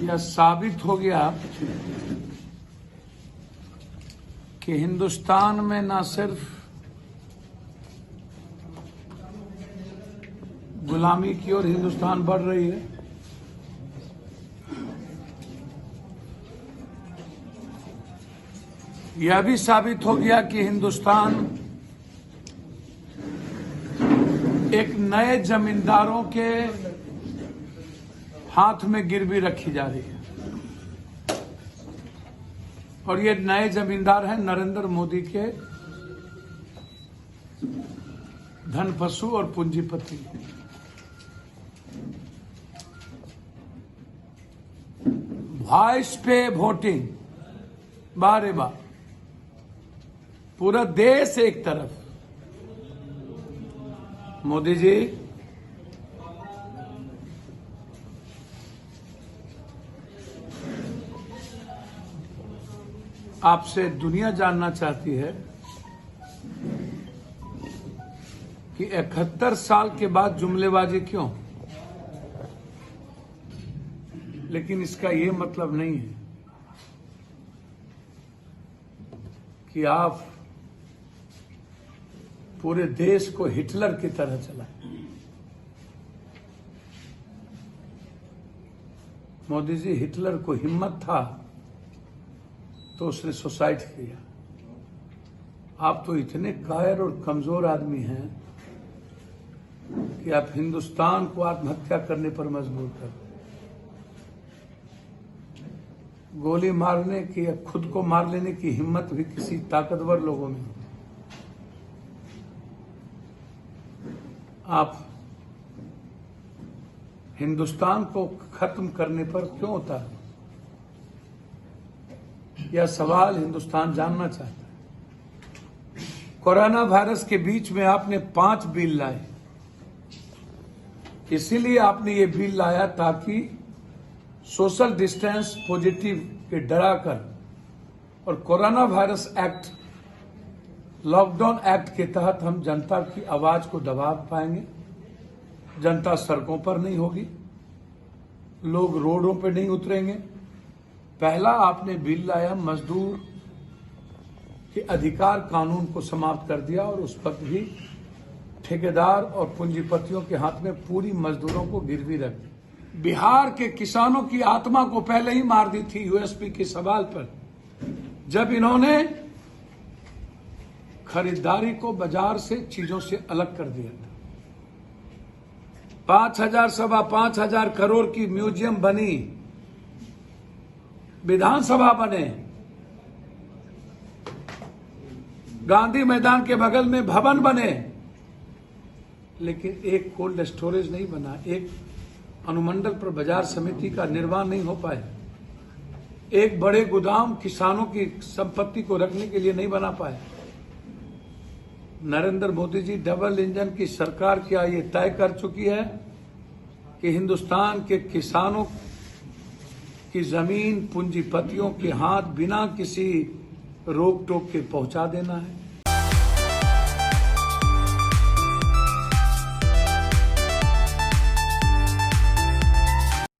यह साबित हो गया कि हिंदुस्तान में न सिर्फ गुलामी की ओर हिंदुस्तान बढ़ रही है, यह भी साबित हो गया कि हिंदुस्तान एक नए जमींदारों के हाथ में गिरवी रखी जा रही है। और ये नए जमींदार हैं नरेंद्र मोदी के धनपशु और पूंजीपति। वॉइस पे वोटिंग, बारे बार पूरा देश एक तरफ, मोदी जी आपसे दुनिया जानना चाहती है कि 71 साल के बाद जुमलेबाजी क्यों, लेकिन इसका ये मतलब नहीं है कि आप पूरे देश को हिटलर की तरह चलाएं। मोदी जी, हिटलर को हिम्मत था तो उसने सुसाइड किया। आप तो इतने कायर और कमजोर आदमी हैं कि आप हिंदुस्तान को आत्महत्या करने पर मजबूर कर दें। गोली मारने की या खुद को मार लेने की हिम्मत भी किसी ताकतवर लोगों में। आप हिंदुस्तान को खत्म करने पर क्यों उतारे? यह सवाल हिंदुस्तान जानना चाहता है। कोरोना वायरस के बीच में आपने 5 बिल लाए, इसीलिए आपने ये बिल लाया ताकि सोशल डिस्टेंस पॉजिटिव के डराकर और corona virus act, lockdown act के तहत हम जनता की आवाज को दबा पाएंगे। जनता सड़कों पर नहीं होगी, लोग रोडों पर नहीं उतरेंगे। पहला आपने बिल लाया, मजदूर के अधिकार कानून को समाप्त कर दिया और उस पर भी ठेकेदार और पूंजीपतियों के हाथ में पूरी मजदूरों को गिरवी रख दी। बिहार के किसानों की आत्मा को पहले ही मार दी थी यूएसपी के सवाल पर, जब इन्होंने खरीदारी को बाजार से चीजों से अलग कर दिया था। 5,000 सवा 5,000 करोड़ की म्यूजियम बनी, विधानसभा बने, गांधी मैदान के बगल में भवन बने, लेकिन एक कोल्ड स्टोरेज नहीं बना, एक अनुमंडल पर बाजार समिति का निर्माण नहीं हो पाया, एक बड़े गोदाम किसानों की संपत्ति को रखने के लिए नहीं बना पाए। नरेंद्र मोदी जी डबल इंजन की सरकार क्या ये तय कर चुकी है कि हिंदुस्तान के किसानों की जमीन पूंजीपतियों के हाथ बिना किसी रोक टोक के पहुंचा देना है।